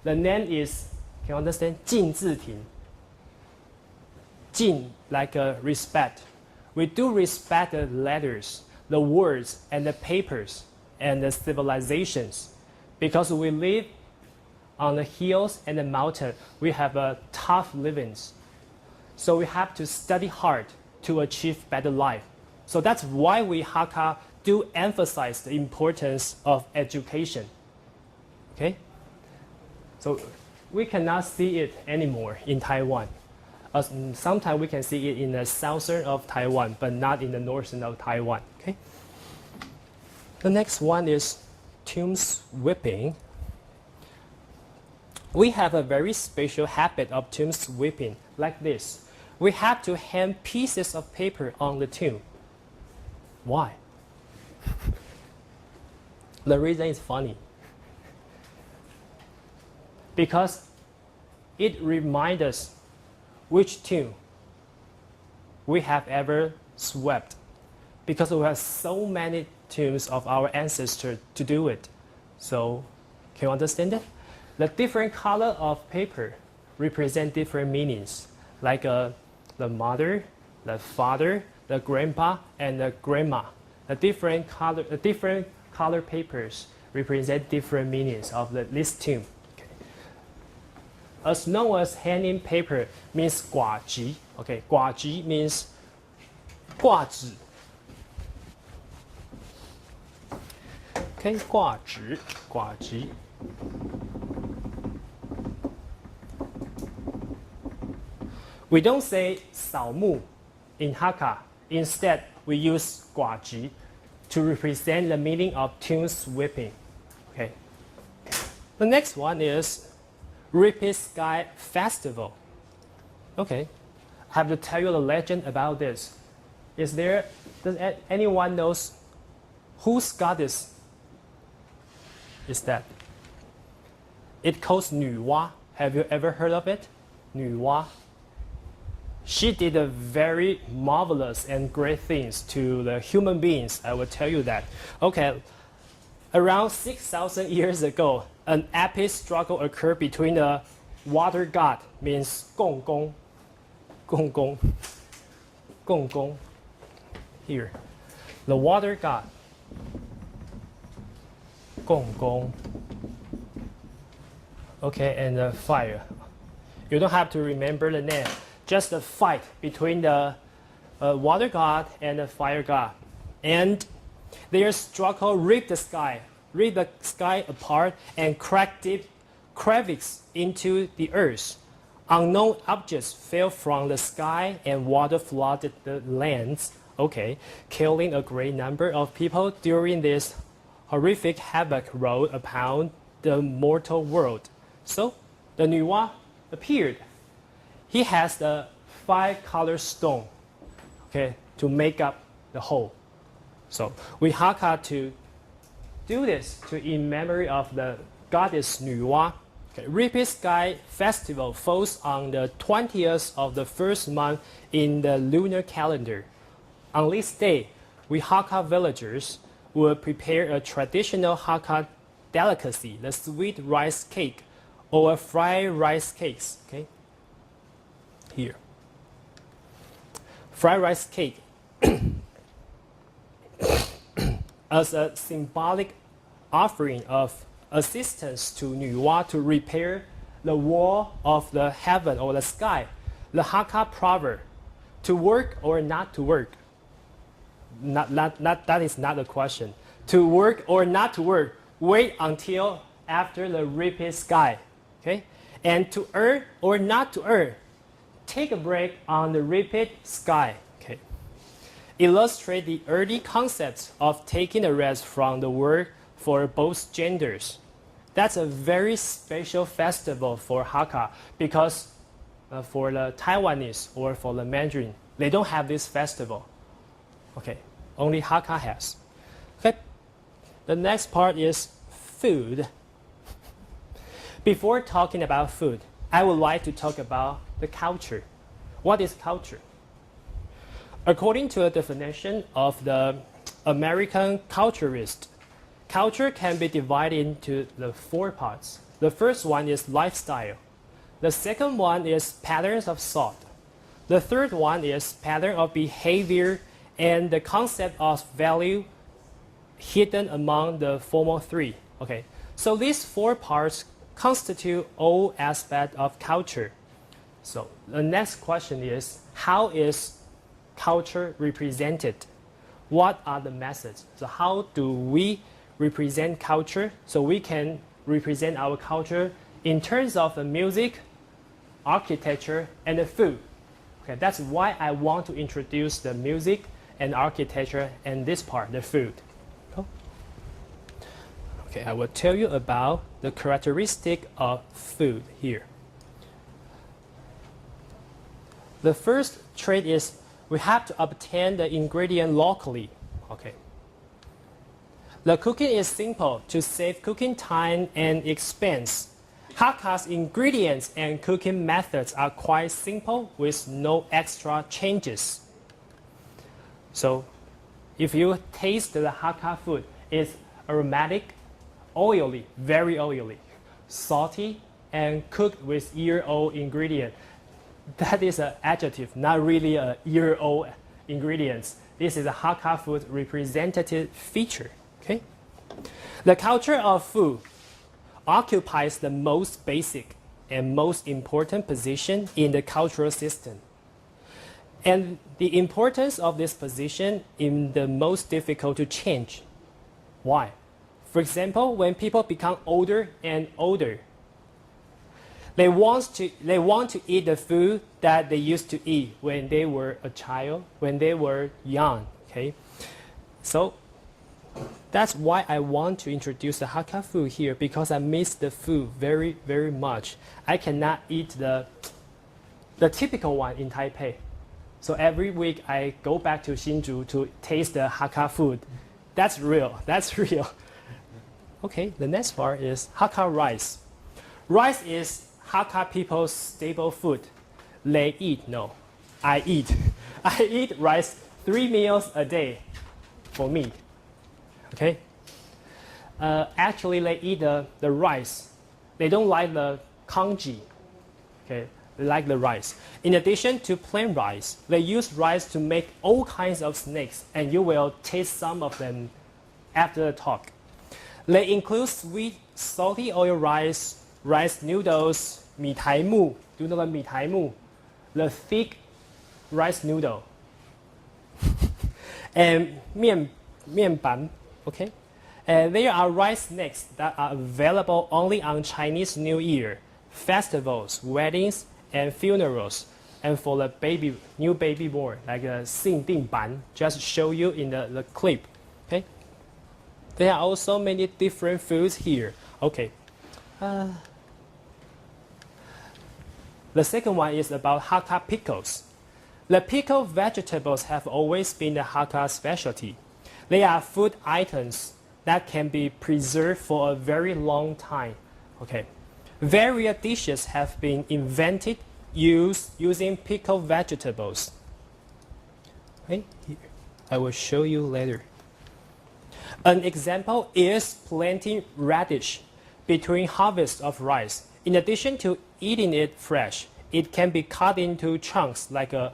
the name is, can you understand? 敬字亭. 敬, like respect. We do respect the letters, the words, and the papers, and the civilizations. Because we live on the hills and the mountain, we have a tough livings. So we have to study hard to achieve better life. So that's why we Hakka do emphasize the importance of education. Okay? So we cannot see it anymore in Taiwan. Sometimes we can see it in the southern of Taiwan, but not in the northern of Taiwan. Okay? The next one is tomb sweeping. We have a very special habit of tomb sweeping, like this. We have to hang pieces of paper on the tomb. Why? The reason is funny. Because it reminds us which tomb we have ever swept. Because we have so many tombs of our ancestors to do it. So, can you understand it? The different color of paper represent different meanings, like the mother, the father, the grandpa, and the grandma. The different color papers represent different meanings of this tomb. Okay. As known as hanging paper means 挂机. Okay, 挂机 means 挂纸. Okay, 挂纸, 挂机. We don't say 扫墓 in Hakka. Instead, we use 挂机 to represent the meaning of tomb sweeping. Okay. The next one is Repeat Sky Festival. Okay. I have to tell you the legend about this. Does anyone knows whose goddess is that? It calls 女娲. Have you ever heard of it? 女娲. She did a very marvelous and great things to the human beings. I will tell you that. Okay, around 6,000 years ago, an epic struggle occurred between the water god, means 共工, 共工, 共工. Here, the water god, 共工. Okay, and the fire. You don't have to remember the name. Just a fight between the water god and the fire god. And their struggle ripped the sky apart and cracked deep crevices into the earth. Unknown objects fell from the sky and water flooded the lands, killing a great number of people during this horrific havoc wrought upon the mortal world. So, the 女娲 appeared. He has the 5-color stone, to make up the whole. So we Hakka to do this in memory of the goddess 女娲. Repeat Sky Festival falls on the 20th of the first month in the lunar calendar. On this day, we Hakka villagers will prepare a traditional Hakka delicacy, the sweet rice cake or fried rice cakes. Here. Fried rice cake as a symbolic offering of assistance to 女娲 to repair the wall of the heaven or the sky. The Hakka proverb, to work or not to work. that is not the question. To work or not to work, wait until after the repeat sky. Okay? And to earn or not to earn, take a break on the repeat sky. Okay? Illustrate the early concepts of taking a rest from the work for both genders. That's a very special festival for Hakka because for the Taiwanese or for the Mandarin, they don't have this festival. Okay, only Hakka has. Okay, the next part is food. Before talking about food, I would like to talk about the culture. What is culture? According to a definition of the American culturist, culture can be divided into the 4 parts. The first one is lifestyle. The second one is patterns of thought. The third one is pattern of behavior and the concept of value hidden among the former 3. Okay, so these 4 parts constitute all aspects of culture. So the next question is, how is culture represented? What are the methods? So how do we represent culture? So we can represent our culture in terms of the music, architecture, and the food. Okay, that's why I want to introduce the music and architecture and this part, the food. Okay, I will tell you about the characteristic of food here. The first trait is we have to obtain the ingredient locally. Okay. The cooking is simple to save cooking time and expense. Hakka's ingredients and cooking methods are quite simple with no extra changes. So if you taste the Hakka food, it's aromatic, oily, very oily, salty, and cooked with year-old ingredient. That is an adjective, not really a year-old ingredients. This is a Hakka food representative feature. Okay? The culture of food occupies the most basic and most important position in the cultural system. And the importance of this position is the most difficult to change. Why? For example, when people become older and older, they want to eat the food that they used to eat when they were a child, when they were young. Okay? So that's why I want to introduce the Hakka food here, because I miss the food very, very much. I cannot eat the typical one in Taipei. So every week I go back to Hsinchu to taste the Hakka food. That's real. That's real. Okay, the next part is Hakka rice. Rice is Hakka people's staple food. They eat, no, I eat. I eat rice 3 meals a day for me. Okay? Actually, they eat the rice. They don't like the congee. Okay? They like the rice. In addition to plain rice, they use rice to make all kinds of snacks, and you will taste some of them after the talk. They include sweet, salty oil rice, rice noodles, 米苔目. Do you know the 米苔目? The thick rice noodle. And 面板. Okay? And there are rice snacks that are available only on Chinese New Year, festivals, weddings, and funerals. And for the new baby born, like a 信定板, just show you in the clip. Okay? There are also many different foods here. Okay. The second one is about Hakka pickles. The pickled vegetables have always been the Hakka specialty. They are food items that can be preserved for a very long time. Okay. Various dishes have been invented using pickled vegetables. Okay. Here. I will show you later. An example is planting radish between harvest of rice. In addition to eating it fresh, it can be cut into chunks like a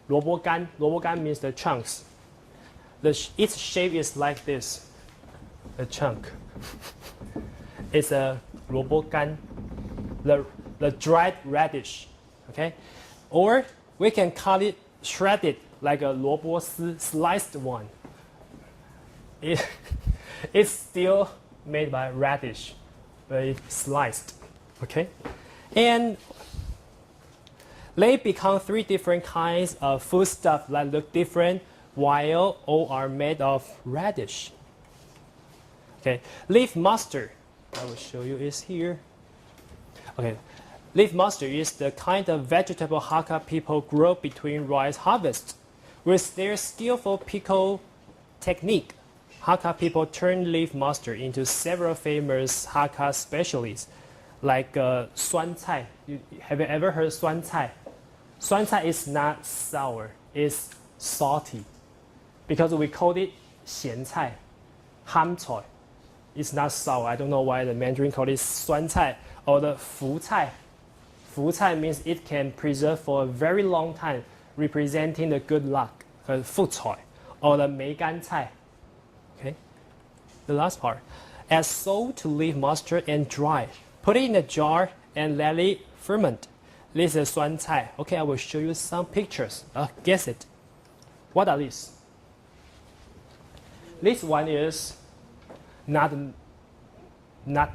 萝卜干. 萝卜干 means the chunks. Its shape is like this, a chunk. It's a 萝卜干, the dried radish. Okay? Or we can cut it, shred it like a 萝卜丝 sliced one. It's still made by radish, but it's sliced. Okay, and they become 3 different kinds of foodstuff that look different while all are made of radish. Okay, leaf mustard, I will show you, is here. Okay, leaf mustard is the kind of vegetable Hakka people grow between rice harvests. With their skillful pickle technique, Hakka people turn leaf mustard into several famous Hakka specialties, like 酸菜. Have you ever heard 酸菜? 酸菜 is not sour, it's salty. Because we call it 咸菜, 鹹菜. It's not sour. I don't know why the Mandarin called it 酸菜 or the 福菜. 福菜 means it can preserve for a very long time, representing the good luck. 福菜 or the 梅干菜. Okay. The last part. Add salt to leaf mustard and dry. Put it in a jar and let it ferment. This is 酸菜. Okay, I will show you some pictures. Guess it. What are these? This one is not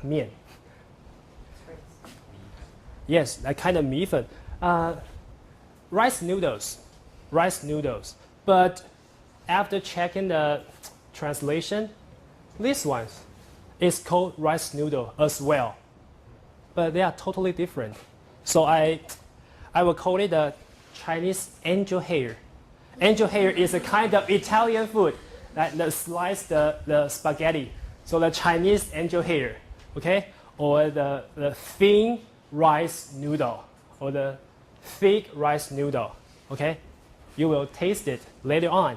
面. Yes, that kind of 米粉. Rice noodles. But after checking the translation, this one is called rice noodle as well. But they are totally different. So I will call it the Chinese angel hair. Angel hair is a kind of Italian food that slice the spaghetti. So the Chinese angel hair, okay? Or the thin rice noodle, or the thick rice noodle, okay? You will taste it later on,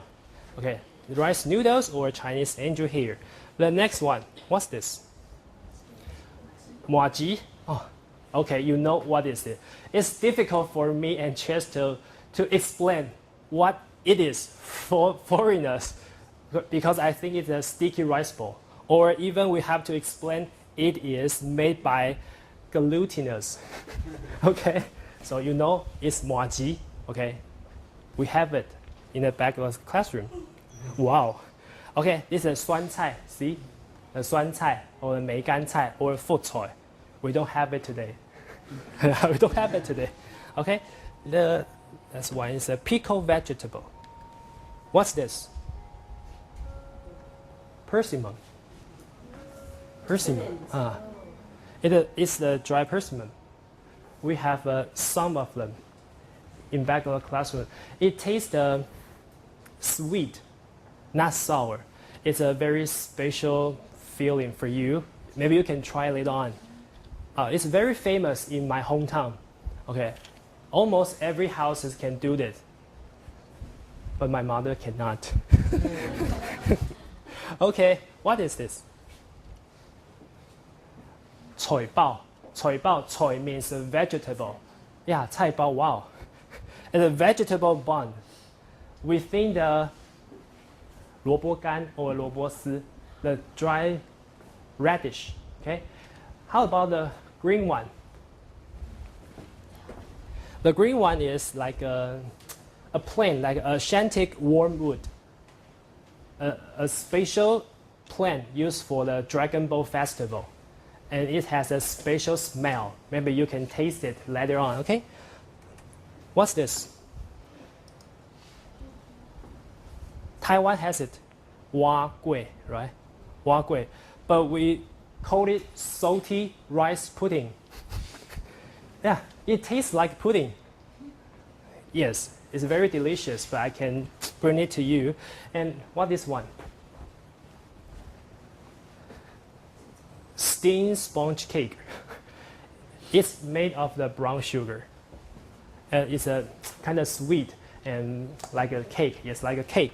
okay? The rice noodles or Chinese angel hair. The next one, what's this? Muaji. Oh, okay, you know what is it. It's difficult for me and Chess to explain what it is for foreigners, because I think it's a sticky rice ball. Or even we have to explain it is made by glutinous. Okay, so you know it's muaji. Okay, we have it in the back of the classroom. Wow. Okay, this is 酸菜. See, the 酸菜 or the 梅干菜 or 福菜. We don't have it today. We don't have it today. Okay, that's one is a pickled vegetable. What's this? Persimmon. It's the dry persimmon. We have some of them in back of the classroom. It tastes sweet, not sour. It's a very special feeling for you. Maybe you can try it later on. It's very famous in my hometown. Okay, almost every house can do this, but my mother cannot. Okay, what is this? 菜包. 菜means a vegetable. Yeah, 菜包, wow. It's a vegetable bun within the 萝卜干 or 萝卜丝, the dry radish. Okay, how about the green one? The green one is like a plant, like a Shantic wormwood. A special plant used for the Dragon Ball festival, and it has a special smell. Maybe you can taste it later on. Okay, what's this? Taiwan has it, 蛙粿, right? 蛙粿, but we call it salty rice pudding. Yeah, it tastes like pudding. Yes, it's very delicious, but I can bring it to you. And what is one? Steamed sponge cake. It's made of the brown sugar. It's a kind of sweet and like a cake. Yes, like a cake.